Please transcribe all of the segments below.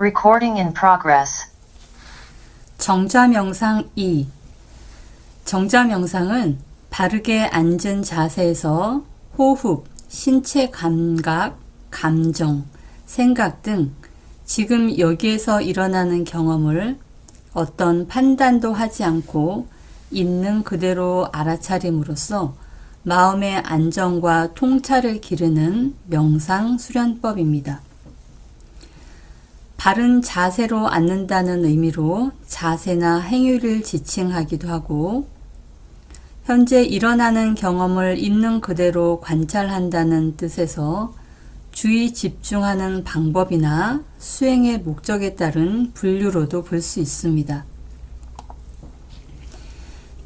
Recording in progress. 정자명상 2. 정자명상은 바르게 앉은 자세에서 호흡, 신체 감각, 감정, 생각 등 지금 여기에서 일어나는 경험을 어떤 판단도 하지 않고 있는 그대로 알아차림으로써 마음의 안정과 통찰을 기르는 명상 수련법입니다. 바른 자세로 앉는다는 의미로 자세나 행위를 지칭하기도 하고, 현재 일어나는 경험을 있는 그대로 관찰한다는 뜻에서 주의 집중하는 방법이나 수행의 목적에 따른 분류로도 볼 수 있습니다.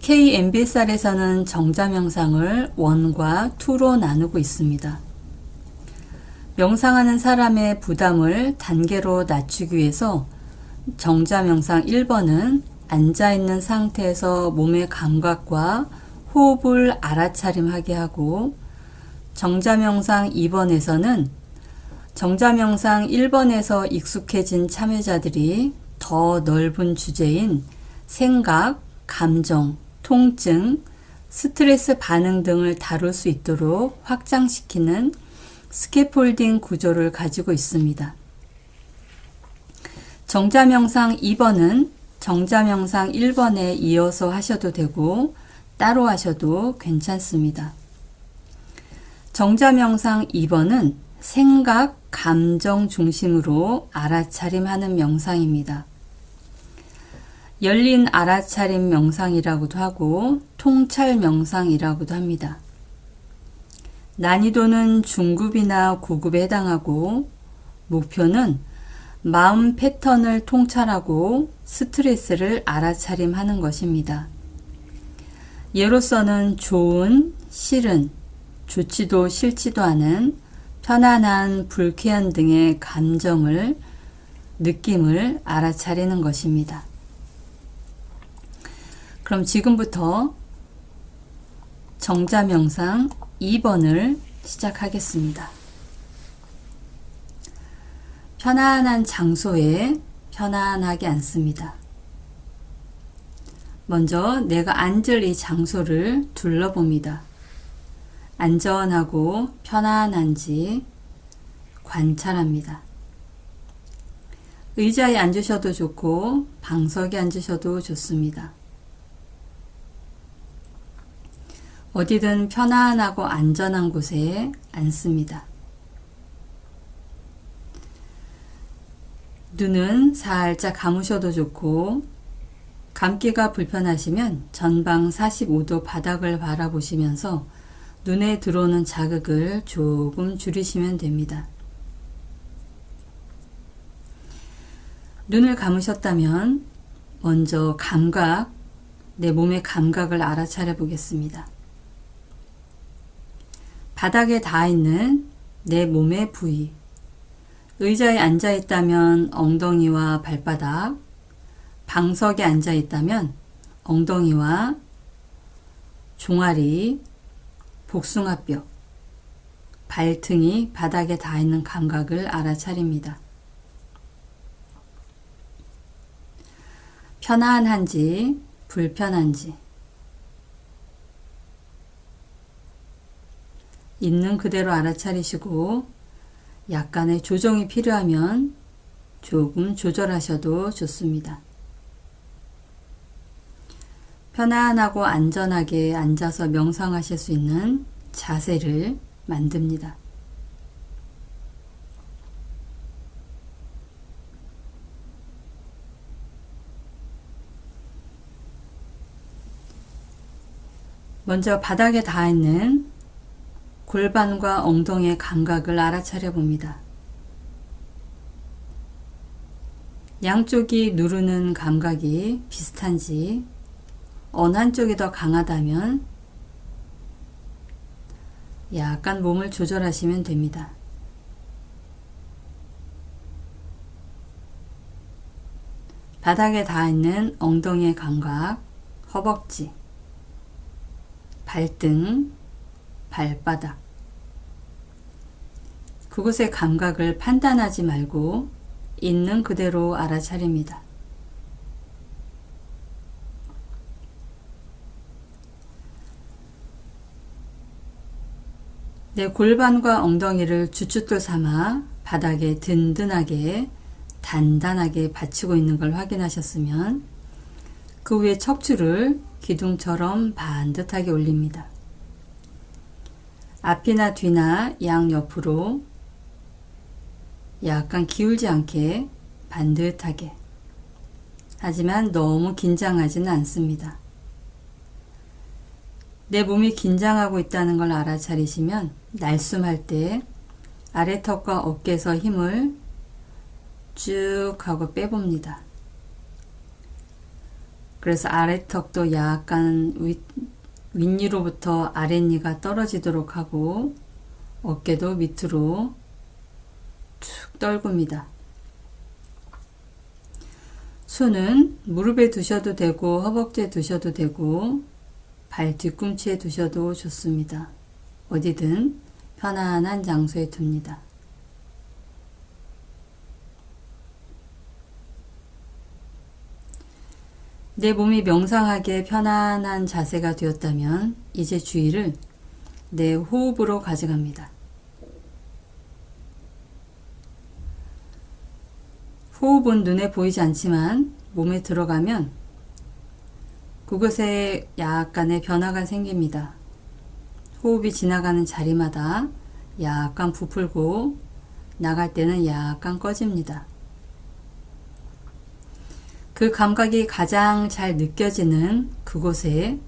KMBSR에서는 정자명상을 1과 2로 나누고 있습니다. 명상하는 사람의 부담을 단계로 낮추기 위해서 정자명상 1번은 앉아있는 상태에서 몸의 감각과 호흡을 알아차림하게 하고, 정자명상 2번에서는 정자명상 1번에서 익숙해진 참여자들이 더 넓은 주제인 생각, 감정, 통증, 스트레스 반응 등을 다룰 수 있도록 확장시키는 스캐폴딩 구조를 가지고 있습니다. 정자명상 2번은 정자명상 1번에 이어서 하셔도 되고 따로 하셔도 괜찮습니다. 정자명상 2번은 생각, 감정 중심으로 알아차림하는 명상입니다. 열린 알아차림 명상이라고도 하고 통찰 명상이라고도 합니다. 난이도는 중급이나 고급에 해당하고, 목표는 마음 패턴을 통찰하고 스트레스를 알아차림하는 것입니다. 예로서는 좋은, 싫은, 좋지도 싫지도 않은, 편안한, 불쾌한 등의 감정을, 느낌을 알아차리는 것입니다. 그럼 지금부터 정자명상 2번을 시작하겠습니다. 편안한 장소에 편안하게 앉습니다. 먼저 내가 앉을 이 장소를 둘러봅니다. 안전하고 편안한지 관찰합니다. 의자에 앉으셔도 좋고 방석에 앉으셔도 좋습니다. 어디든 편안하고 안전한 곳에 앉습니다. 눈은 살짝 감으셔도 좋고, 감기가 불편하시면 전방 45도 바닥을 바라보시면서 눈에 들어오는 자극을 조금 줄이시면 됩니다. 눈을 감으셨다면 먼저 감각, 내 몸의 감각을 알아차려 보겠습니다. 바닥에 닿아 있는 내 몸의 부위, 의자에 앉아 있다면 엉덩이와 발바닥, 방석에 앉아 있다면 엉덩이와 종아리, 복숭아뼈, 발등이 바닥에 닿아 있는 감각을 알아차립니다. 편안한지 불편한지, 있는 그대로 알아차리시고 약간의 조정이 필요하면 조금 조절하셔도 좋습니다. 편안하고 안전하게 앉아서 명상하실 수 있는 자세를 만듭니다. 먼저 바닥에 닿아 있는 골반과 엉덩이의 감각을 알아차려 봅니다. 양쪽이 누르는 감각이 비슷한지, 어느 한쪽이 더 강하다면 약간 몸을 조절하시면 됩니다. 바닥에 닿아 있는 엉덩이의 감각, 허벅지, 발등, 발바닥, 그곳의 감각을 판단하지 말고 있는 그대로 알아차립니다. 내 골반과 엉덩이를 주춧돌 삼아 바닥에 든든하게 단단하게 받치고 있는 걸 확인하셨으면 그 위에 척추를 기둥처럼 반듯하게 올립니다. 앞이나 뒤나 양옆으로 약간 기울지 않게 반듯하게, 하지만 너무 긴장하지는 않습니다. 내 몸이 긴장하고 있다는 걸 알아차리시면 날숨할 때 아래턱과 어깨에서 힘을 쭉 하고 빼봅니다. 그래서 아래턱도 약간 윗니로부터 아랫니가 떨어지도록 하고 어깨도 밑으로 쭉 떨굽니다. 손은 무릎에 두셔도 되고 허벅지에 두셔도 되고 발 뒤꿈치에 두셔도 좋습니다. 어디든 편안한 장소에 둡니다. 내 몸이 명상하게 편안한 자세가 되었다면 이제 주의를 내 호흡으로 가져갑니다. 호흡은 눈에 보이지 않지만 몸에 들어가면 그곳에 약간의 변화가 생깁니다. 호흡이 지나가는 자리마다 약간 부풀고 나갈 때는 약간 꺼집니다. 그 감각이 가장 잘 느껴지는 그곳에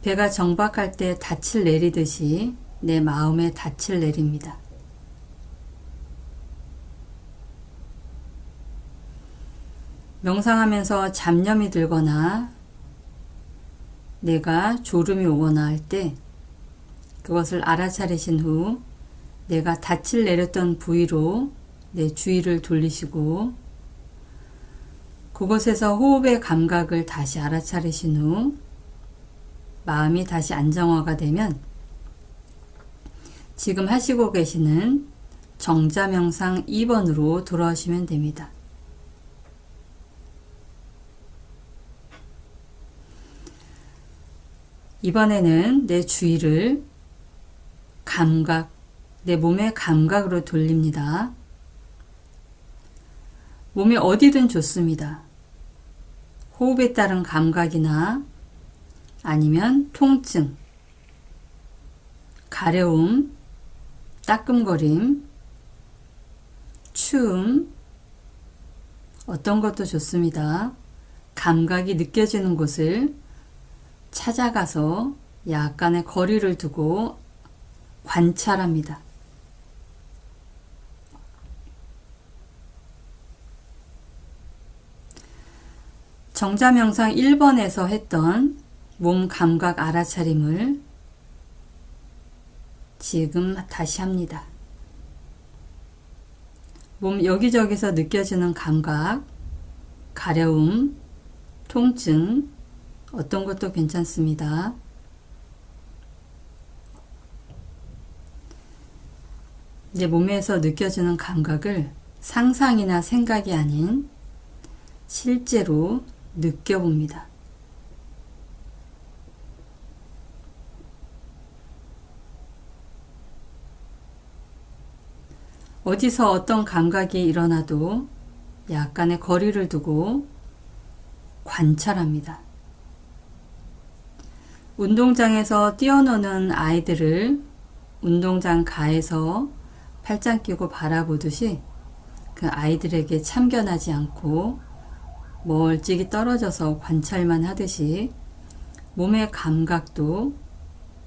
배가 정박할 때 닻을 내리듯이 내 마음에 닻을 내립니다. 명상하면서 잡념이 들거나 내가 졸음이 오거나 할 때 그것을 알아차리신 후 내가 닻을 내렸던 부위로 내 주의를 돌리시고 그곳에서 호흡의 감각을 다시 알아차리신 후 마음이 다시 안정화가 되면 지금 하시고 계시는 정자명상 2번으로 돌아오시면 됩니다. 이번에는 내 주의를 감각, 내 몸의 감각으로 돌립니다. 몸이 어디든 좋습니다. 호흡에 따른 감각이나 아니면 통증, 가려움, 따끔거림, 추움, 어떤 것도 좋습니다. 감각이 느껴지는 곳을 찾아가서 약간의 거리를 두고 관찰합니다. 정자명상 1번에서 했던 몸 감각 알아차림을 지금 다시 합니다. 몸 여기저기서 느껴지는 감각, 가려움, 통증, 어떤 것도 괜찮습니다. 내 몸에서 느껴지는 감각을 상상이나 생각이 아닌 실제로 느껴봅니다. 어디서 어떤 감각이 일어나도 약간의 거리를 두고 관찰합니다. 운동장에서 뛰어노는 아이들을 운동장 가에서 팔짱 끼고 바라보듯이 그 아이들에게 참견하지 않고 멀찍이 떨어져서 관찰만 하듯이 몸의 감각도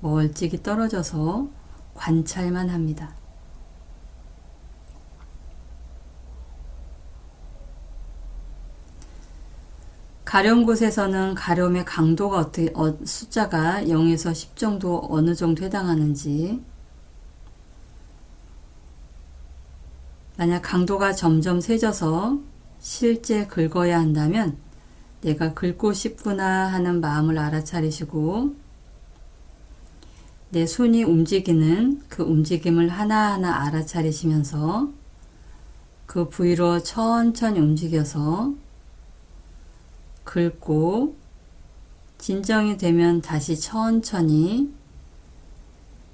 멀찍이 떨어져서 관찰만 합니다. 가려운 곳에서는 가려움의 강도가 어떻게 숫자가 0에서 10 정도 어느 정도 해당하는지, 만약 강도가 점점 세져서 실제 긁어야 한다면 내가 긁고 싶구나 하는 마음을 알아차리시고 내 손이 움직이는 그 움직임을 하나하나 알아차리시면서 그 부위로 천천히 움직여서 긁고 진정이 되면 다시 천천히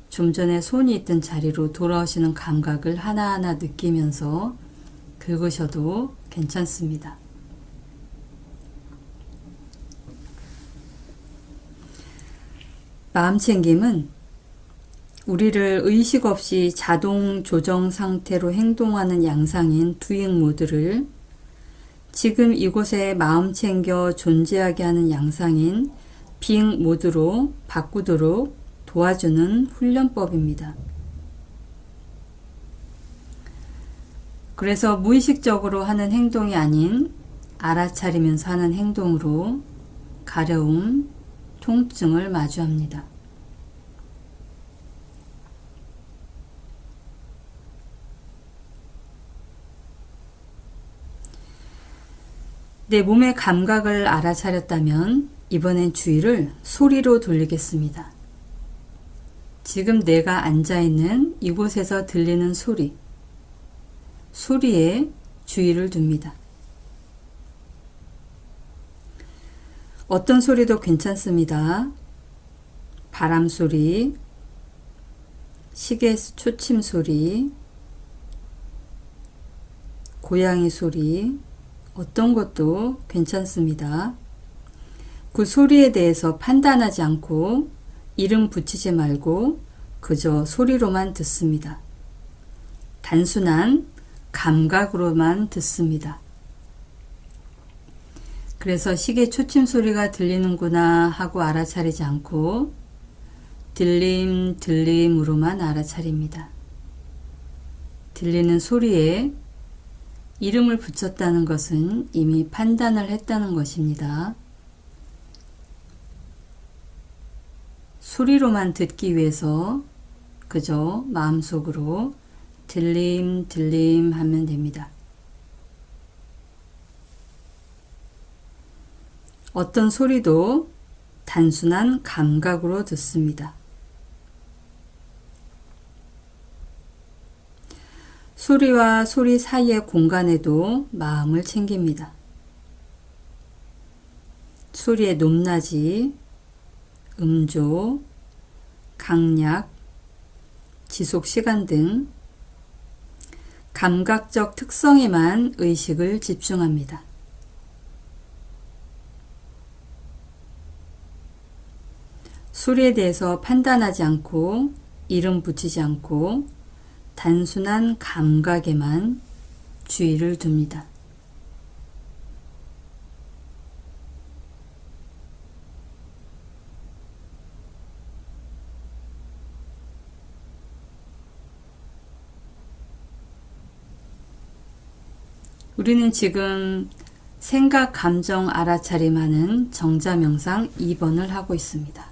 좀 전에 손이 있던 자리로 돌아오시는 감각을 하나하나 느끼면서 긁으셔도 괜찮습니다. 마음챙김은 우리를 의식 없이 자동 조정 상태로 행동하는 양상인 두잉 모드를 지금 이곳에 마음 챙겨 존재하게 하는 양상인 빙 모드로 바꾸도록 도와주는 훈련법입니다. 그래서 무의식적으로 하는 행동이 아닌 알아차리면서 하는 행동으로 가려움, 통증을 마주합니다. 내 몸의 감각을 알아차렸다면 이번엔 주의를 소리로 돌리겠습니다. 지금 내가 앉아있는 이곳에서 들리는 소리, 소리에 주의를 둡니다. 어떤 소리도 괜찮습니다. 바람 소리, 시계 초침 소리, 고양이 소리, 어떤 것도 괜찮습니다. 그 소리에 대해서 판단하지 않고 이름 붙이지 말고 그저 소리로만 듣습니다. 단순한 감각으로만 듣습니다. 그래서 시계 초침 소리가 들리는구나 하고 알아차리지 않고 들림으로만 알아차립니다. 들리는 소리에 이름을 붙였다는 것은 이미 판단을 했다는 것입니다. 소리로만 듣기 위해서 그저 마음속으로 들림 하면 됩니다. 어떤 소리도 단순한 감각으로 듣습니다. 소리와 소리 사이의 공간에도 마음을 챙깁니다. 소리의 높낮이, 음조, 강약, 지속 시간 등 감각적 특성에만 의식을 집중합니다. 소리에 대해서 판단하지 않고 이름 붙이지 않고 단순한 감각에만 주의를 둡니다. 우리는 지금 생각, 감정 알아차림하는 정자명상 2번을 하고 있습니다.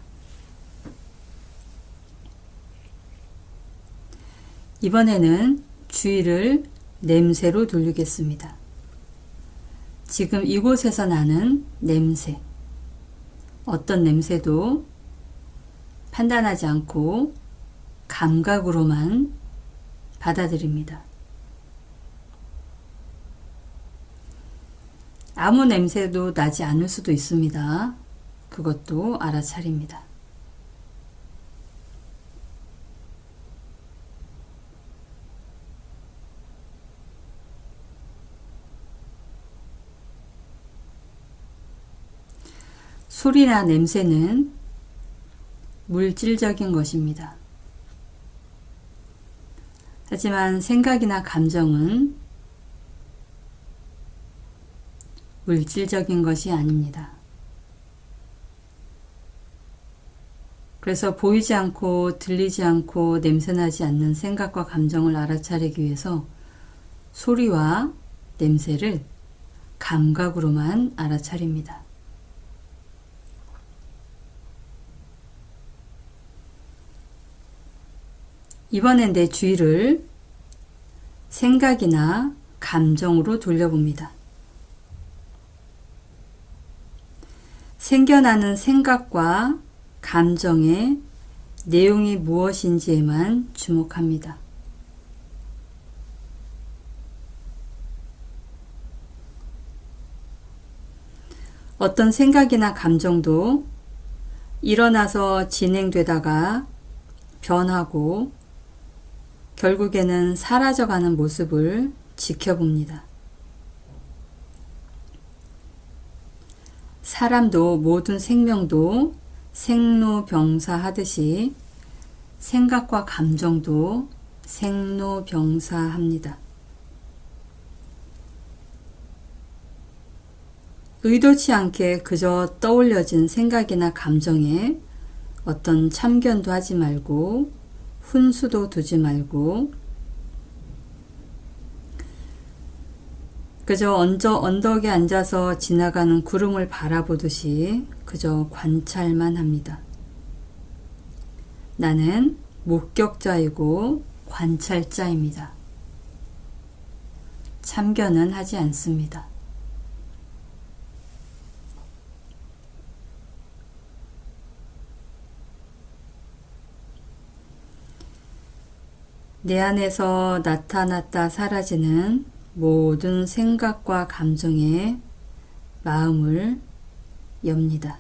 이번에는 주의를 냄새로 돌리겠습니다. 지금 이곳에서 나는 냄새, 어떤 냄새도 판단하지 않고 감각으로만 받아들입니다. 아무 냄새도 나지 않을 수도 있습니다. 그것도 알아차립니다. 소리나 냄새는 물질적인 것입니다. 하지만 생각이나 감정은 물질적인 것이 아닙니다. 그래서 보이지 않고 들리지 않고 냄새나지 않는 생각과 감정을 알아차리기 위해서 소리와 냄새를 감각으로만 알아차립니다. 이번엔 내 주의를 생각이나 감정으로 돌려봅니다. 생겨나는 생각과 감정의 내용이 무엇인지에만 주목합니다. 어떤 생각이나 감정도 일어나서 진행되다가 변하고 결국에는 사라져가는 모습을 지켜봅니다. 사람도 모든 생명도 생로병사 하듯이 생각과 감정도 생로병사합니다. 의도치 않게 그저 떠올려진 생각이나 감정에 어떤 참견도 하지 말고 훈수도 두지 말고 그저 언덕에 앉아서 지나가는 구름을 바라보듯이 그저 관찰만 합니다. 나는 목격자이고 관찰자입니다. 참견은 하지 않습니다. 내 안에서 나타났다 사라지는 모든 생각과 감정에 마음을 엽니다.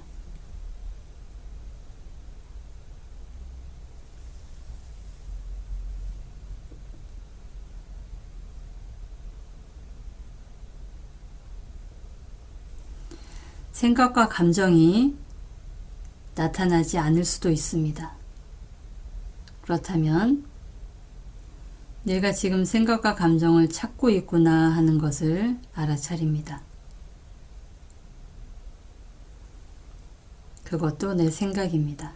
생각과 감정이 나타나지 않을 수도 있습니다. 그렇다면 내가 지금 생각과 감정을 찾고 있구나 하는 것을 알아차립니다. 그것도 내 생각입니다.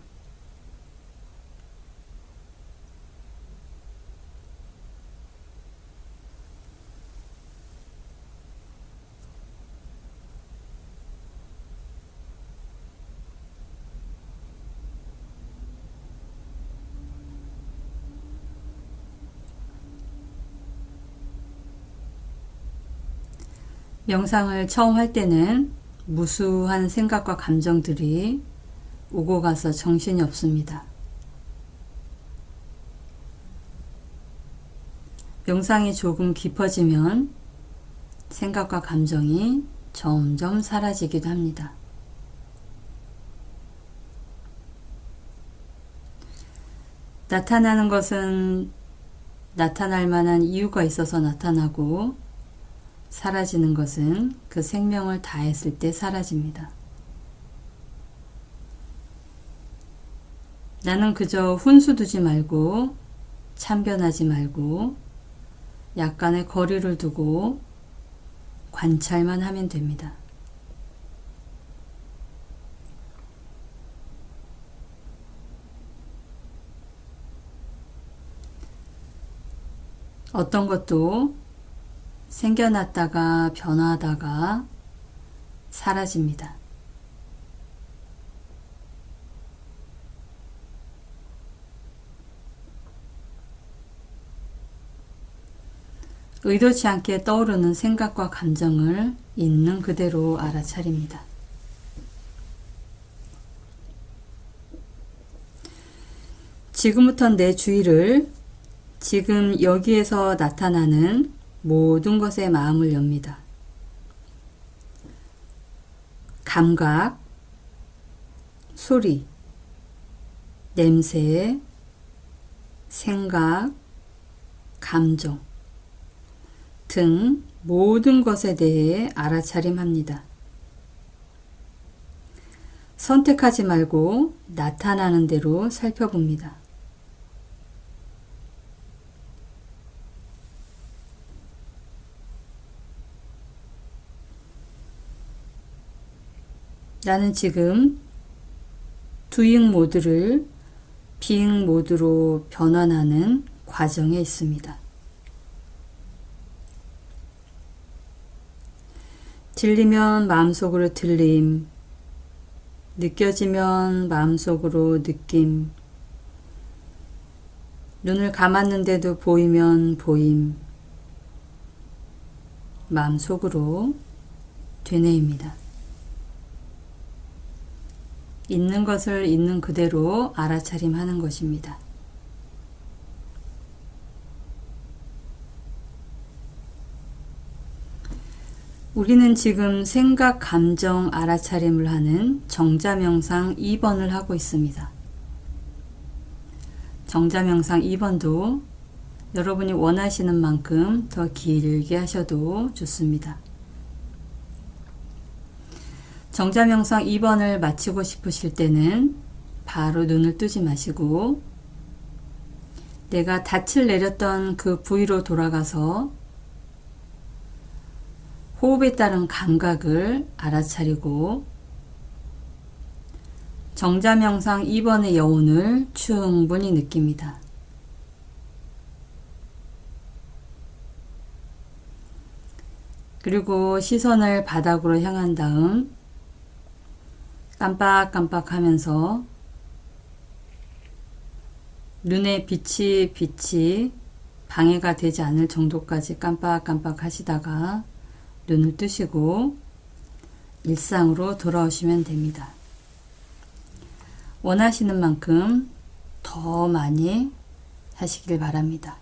명상을 처음 할 때는 무수한 생각과 감정들이 오고 가서 정신이 없습니다. 명상이 조금 깊어지면 생각과 감정이 점점 사라지기도 합니다. 나타나는 것은 나타날 만한 이유가 있어서 나타나고 사라지는 것은 그 생명을 다했을 때 사라집니다. 나는 그저 훈수 두지 말고 참견하지 말고 약간의 거리를 두고 관찰만 하면 됩니다. 어떤 것도 생겨났다가 변화하다가 사라집니다. 의도치 않게 떠오르는 생각과 감정을 있는 그대로 알아차립니다. 지금부터 내 주의를 지금 여기에서 나타나는 모든 것에 마음을 엽니다. 감각, 소리, 냄새, 생각, 감정 등 모든 것에 대해 알아차림합니다. 선택하지 말고 나타나는 대로 살펴봅니다. 나는 지금 doing 모드를 being 모드로 변환하는 과정에 있습니다. 들리면 마음속으로 들림, 느껴지면 마음속으로 느낌, 눈을 감았는데도 보이면 보임, 마음속으로 되뇌입니다. 있는 것을 있는 그대로 알아차림하는 것입니다. 우리는 지금 생각, 감정, 알아차림을 하는 정자명상 2번을 하고 있습니다. 정자명상 2번도 여러분이 원하시는 만큼 더 길게 하셔도 좋습니다. 정자명상 2번을 마치고 싶으실 때는 바로 눈을 뜨지 마시고 내가 닻을 내렸던 그 부위로 돌아가서 호흡에 따른 감각을 알아차리고 정자명상 2번의 여운을 충분히 느낍니다. 그리고 시선을 바닥으로 향한 다음 깜빡깜빡 하면서 눈의 빛이 방해가 되지 않을 정도까지 깜빡깜빡 하시다가 눈을 뜨시고 일상으로 돌아오시면 됩니다. 원하시는 만큼 더 많이 하시길 바랍니다.